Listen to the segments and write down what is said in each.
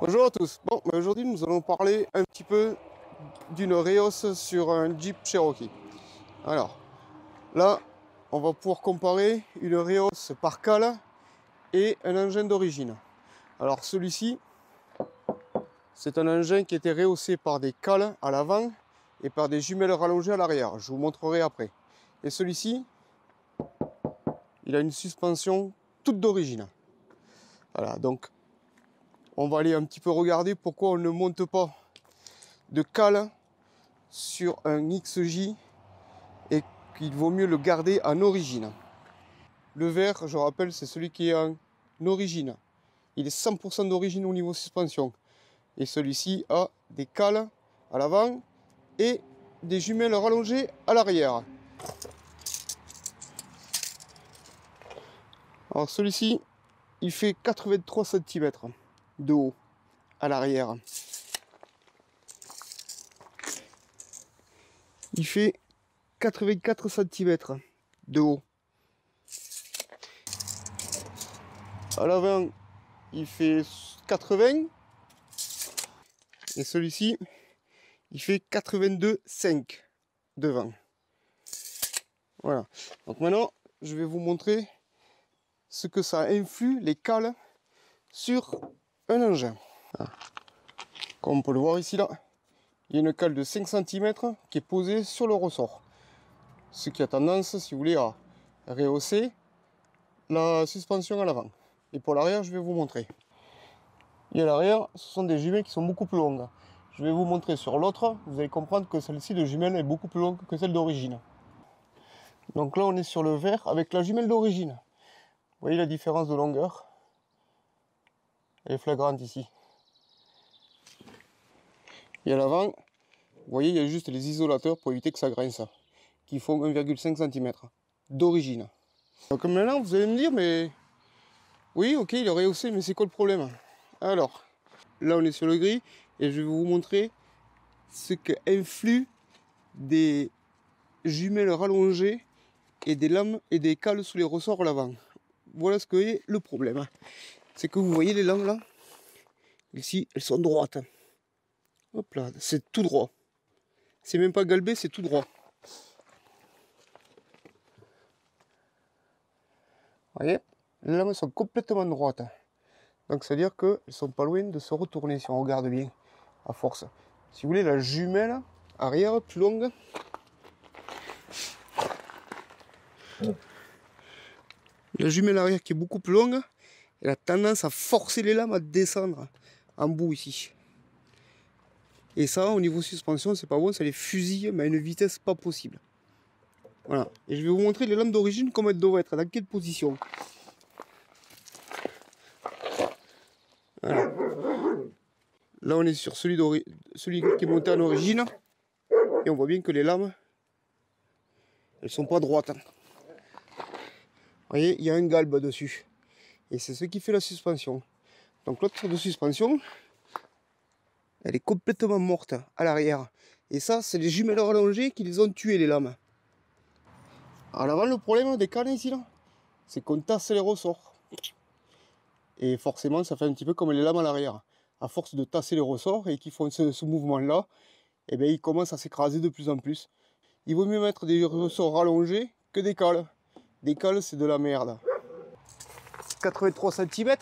Bonjour à tous. Bon, aujourd'hui nous allons parler un petit peu d'une Reos sur un Jeep Cherokee. Alors, là, on va pouvoir comparer une Reos par cale et un engin d'origine. Alors celui-ci, c'est un engin qui était rehaussé par des cales à l'avant et par des jumelles rallongées à l'arrière. Je vous montrerai après. Et celui-ci, il a une suspension toute d'origine. Voilà, donc on va aller un petit peu regarder pourquoi on ne monte pas de cale sur un XJ et qu'il vaut mieux le garder en origine. Le vert, je rappelle, c'est celui qui est en origine. Il est 100% d'origine au niveau suspension. Et celui-ci a des cales à l'avant et des jumelles rallongées à l'arrière. Alors celui-ci, il fait 83 cm de haut à l'arrière. Il fait 84 cm de haut. À l'avant, il fait 80. Et celui-ci, il fait 82,5 devant. Voilà. Donc maintenant, je vais vous montrer ce que ça influe, les cales, sur un engin. Voilà. Comme on peut le voir ici, là, il y a une cale de 5 cm qui est posée sur le ressort. Ce qui a tendance, si vous voulez, à rehausser la suspension à l'avant. Et pour l'arrière, je vais vous montrer. Et à l'arrière, ce sont des jumelles qui sont beaucoup plus longues. Je vais vous montrer sur l'autre, vous allez comprendre que celle-ci de jumelle est beaucoup plus longue que celle d'origine. Donc là, on est sur le vert avec la jumelle d'origine. Vous voyez la différence de longueur? Elle est flagrante ici. Et à l'avant, vous voyez, il y a juste les isolateurs pour éviter que ça grince, qui font 1,5 cm d'origine. Donc maintenant, vous allez me dire, mais oui, ok, il est rehaussé, mais c'est quoi le problème? Alors, là, on est sur le gris, et je vais vous montrer ce que influe des jumelles rallongées et des lames et des cales sous les ressorts à l'avant. Voilà ce que est le problème. C'est que vous voyez les lames là, ici, elles sont droites. Hop là, c'est tout droit. C'est même pas galbé, c'est tout droit. Vous voyez, les lames sont complètement droites. Donc c'est à dire qu'elles sont pas loin de se retourner si on regarde bien, à force. Si vous voulez, la jumelle arrière plus longue, la jumelle arrière qui est beaucoup plus longue, elle a tendance à forcer les lames à descendre en bout ici. Et ça, au niveau suspension, c'est pas bon, ça les fusille, mais à une vitesse pas possible. Voilà. Et je vais vous montrer les lames d'origine, comment elles doivent être, dans quelle position. Voilà. Là, on est sur celui qui est monté en origine. Et on voit bien que les lames, elles sont pas droites. Vous voyez, il y a un galbe dessus. Et c'est ce qui fait la suspension. Donc l'autre de suspension, elle est complètement morte à l'arrière. Et ça, c'est les jumelles rallongées qui les ont tuées, les lames. À l'avant, le problème des cannes ici, là, c'est qu'on tasse les ressorts. Et forcément, ça fait un petit peu comme les lames à l'arrière. À force de tasser les ressorts et qu'ils font ce mouvement-là, et bien, ils commencent à s'écraser de plus en plus. Il vaut mieux mettre des ressorts rallongés que des cales. Des cales, c'est de la merde. 83 cm.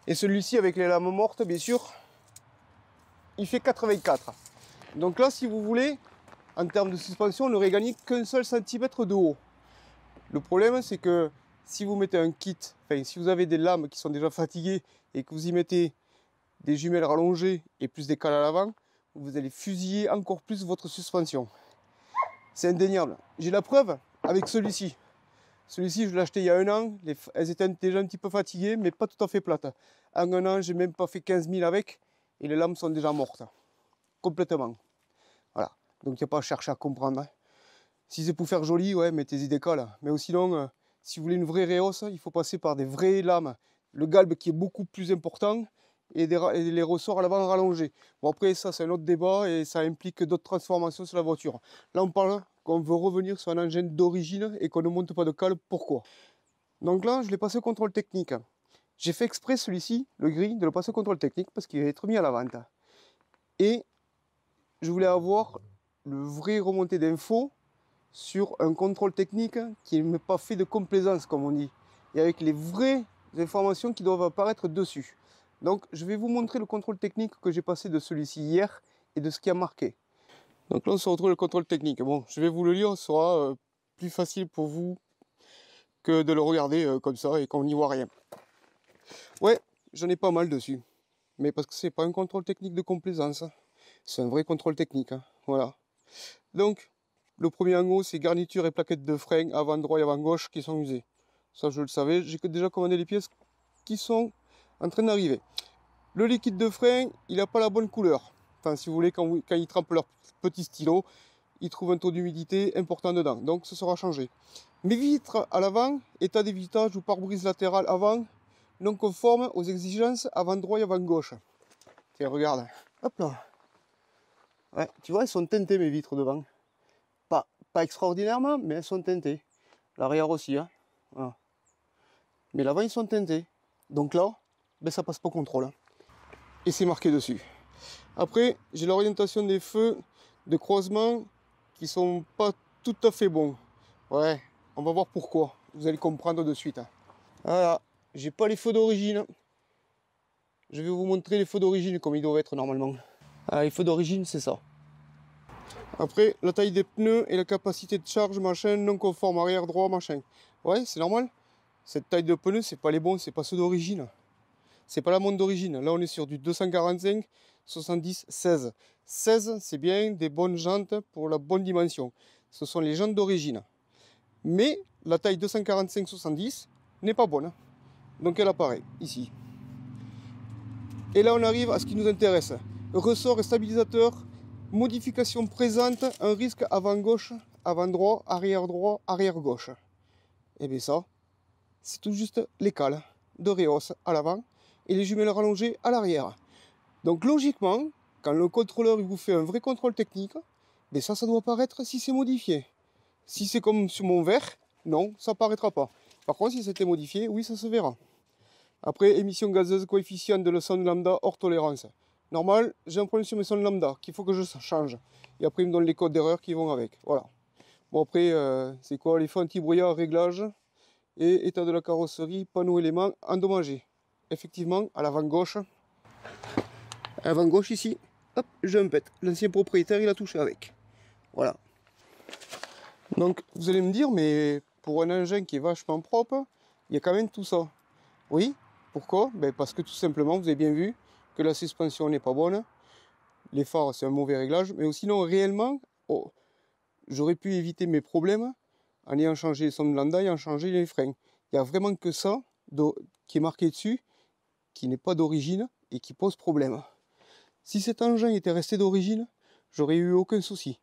Et celui-ci, avec les lames mortes, bien sûr, il fait 84. Donc là, si vous voulez, en termes de suspension, on n'aurait gagné qu'un seul centimètre de haut. Le problème, c'est que si vous mettez un kit, enfin, si vous avez des lames qui sont déjà fatiguées et que vous y mettez des jumelles rallongées et plus des cales à l'avant, vous allez fusiller encore plus votre suspension. C'est indéniable. J'ai la preuve avec celui-ci. Celui-ci, je l'ai acheté il y a un an. Elles étaient déjà un petit peu fatiguées, mais pas tout à fait plates. En un an, j'ai même pas fait 15 000 avec et les lames sont déjà mortes. Complètement. Voilà. Donc il n'y a pas à chercher à comprendre. Si c'est pour faire joli, ouais, mettez-y des cales. Mais sinon, si vous voulez une vraie rehausse, il faut passer par des vraies lames. Le galbe qui est beaucoup plus important et les ressorts à l'avant rallongés. Bon, après, ça, c'est un autre débat et ça implique d'autres transformations sur la voiture. Là, on parle qu'on veut revenir sur un engin d'origine et qu'on ne monte pas de cale. Pourquoi? Donc là, je l'ai passé au contrôle technique. J'ai fait exprès celui-ci, le gris, de le passer au contrôle technique parce qu'il va être mis à la vente. Et je voulais avoir le vrai remontée d'infos sur un contrôle technique qui n'est pas fait de complaisance, comme on dit, et avec les vraies informations qui doivent apparaître dessus. Donc, je vais vous montrer le contrôle technique que j'ai passé de celui-ci hier et de ce qui a marqué. Donc là, on se retrouve le contrôle technique. Bon, je vais vous le lire, ce sera plus facile pour vous que de le regarder comme ça et qu'on n'y voit rien. Ouais, j'en ai pas mal dessus. Mais parce que c'est pas un contrôle technique de complaisance. C'est un vrai contrôle technique. Hein. Voilà. Donc, le premier en haut, c'est garniture et plaquettes de frein avant droit et avant gauche qui sont usées. Ça, je le savais. J'ai déjà commandé les pièces qui sont en train d'arriver. Le liquide de frein, il n'a pas la bonne couleur. Enfin, si vous voulez, quand ils trempent leur petit stylo, ils trouvent un taux d'humidité important dedans. Donc, ce sera changé. Mes vitres à l'avant, état d'évitage ou pare-brise latéral avant, non conforme aux exigences avant droit et avant gauche. Tiens, regarde. Hop là. Ouais, tu vois, elles sont teintées mes vitres devant. Pas extraordinairement, mais elles sont teintées. L'arrière aussi, hein. Voilà. Mais l'avant, ils sont teintés. Donc là, ben, ça passe pas au contrôle. Hein. Et c'est marqué dessus. Après, j'ai l'orientation des feux de croisement qui sont pas tout à fait bons. Ouais, on va voir pourquoi. Vous allez comprendre de suite. Hein. Voilà, j'ai pas les feux d'origine. Je vais vous montrer les feux d'origine comme ils doivent être normalement. Ah, les feux d'origine, c'est ça. Après, la taille des pneus et la capacité de charge, machin, non conforme, arrière droit, machin. Ouais, c'est normal. Cette taille de pneus, c'est pas les bons, c'est pas ceux d'origine. C'est pas la montre d'origine. Là, on est sur du 245, 70, 16. 16, c'est bien des bonnes jantes pour la bonne dimension. Ce sont les jantes d'origine. Mais la taille 245, 70 n'est pas bonne. Donc elle apparaît ici. Et là, on arrive à ce qui nous intéresse. Ressort et stabilisateur. Modification présente, un risque avant gauche, avant droit, arrière gauche. Et bien ça, c'est tout juste les cales de Reos à l'avant et les jumelles rallongées à l'arrière. Donc logiquement, quand le contrôleur il vous fait un vrai contrôle technique, ben ça doit apparaître si c'est modifié. Si c'est comme sur mon verre, non, ça apparaîtra pas. Par contre, si c'était modifié, oui, ça se verra. Après, émission gazeuse, coefficient de la sonde lambda hors tolérance. Normal, j'ai un problème sur mes sondes lambda qu'il faut que je change. Et après, ils me donnent les codes d'erreur qui vont avec. Voilà. Bon, après, c'est quoi? Les feux anti-brouillard, réglage et état de la carrosserie, panneau éléments endommagés. Effectivement, à l'avant gauche. À l'avant gauche ici, hop, j'ai un pet. L'ancien propriétaire, il a touché avec. Voilà. Donc, vous allez me dire, mais pour un engin qui est vachement propre, il y a quand même tout ça. Oui. Pourquoi? Ben parce que tout simplement, vous avez bien vu que la suspension n'est pas bonne. Les phares, c'est un mauvais réglage. Mais sinon, réellement, oh, j'aurais pu éviter mes problèmes en ayant changé les sondes lambda et en changeant les freins. Il n'y a vraiment que ça qui est marqué dessus, qui n'est pas d'origine et qui pose problème. Si cet engin était resté d'origine, j'aurais eu aucun souci.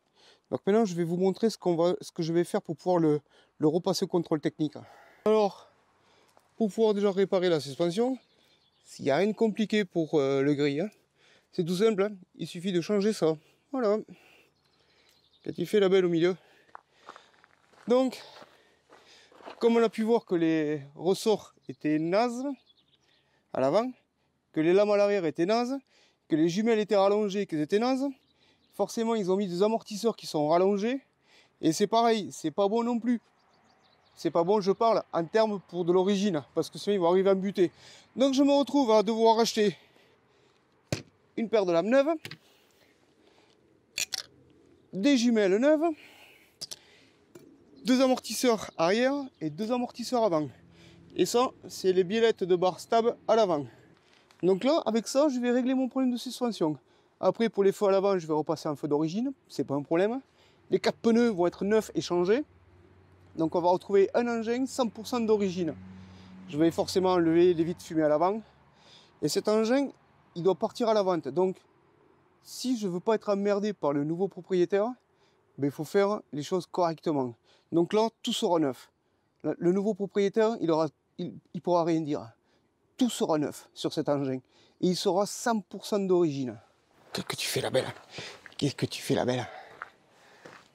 Donc maintenant, je vais vous montrer ce que je vais faire pour pouvoir le repasser au contrôle technique. Alors, pour pouvoir déjà réparer la suspension, s'il n'y a rien de compliqué pour le gris, hein, c'est tout simple, hein, il suffit de changer ça. Voilà. Quand il fait la belle au milieu. Donc, comme on a pu voir que les ressorts étaient nazes à l'avant, que les lames à l'arrière étaient nazes, que les jumelles étaient rallongées, qu'elles étaient nazes, forcément ils ont mis des amortisseurs qui sont rallongés. Et c'est pareil, c'est pas bon non plus. C'est pas bon, je parle en termes pour de l'origine, parce que sinon ils vont arriver à me buter. Donc je me retrouve à devoir acheter une paire de lames neuves, des jumelles neuves, deux amortisseurs arrière et deux amortisseurs avant. Et ça, c'est les biellettes de barre stab à l'avant. Donc là, avec ça, je vais régler mon problème de suspension. Après, pour les feux à l'avant, je vais repasser en feu d'origine, c'est pas un problème. Les quatre pneus vont être neufs et changés. Donc on va retrouver un engin 100% d'origine. Je vais forcément enlever les vitres fumées à l'avant. Et cet engin, il doit partir à la vente. Donc, si je veux pas être emmerdé par le nouveau propriétaire, ben, il faut faire les choses correctement. Donc là, tout sera neuf. Le nouveau propriétaire, il pourra rien dire. Tout sera neuf sur cet engin. Et il sera 100% d'origine. Qu'est-ce que tu fais la belle? Qu'est-ce que tu fais la belle?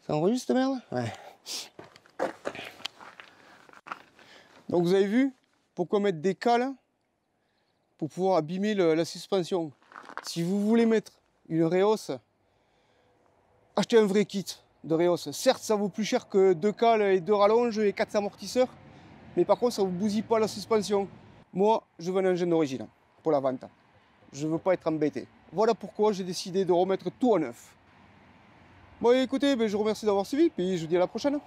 Ça enregistre merde? Ouais. Donc vous avez vu pourquoi mettre des cales pour pouvoir abîmer la suspension. Si vous voulez mettre une Reos, achetez un vrai kit de Reos. Certes, ça vaut plus cher que 2 cales et 2 rallonges et 4 amortisseurs, mais par contre, ça ne vous bousille pas la suspension. Moi, je veux un engin d'origine pour la vente. Je ne veux pas être embêté. Voilà pourquoi j'ai décidé de remettre tout à neuf. Bon, écoutez, je vous remercie d'avoir suivi, puis je vous dis à la prochaine.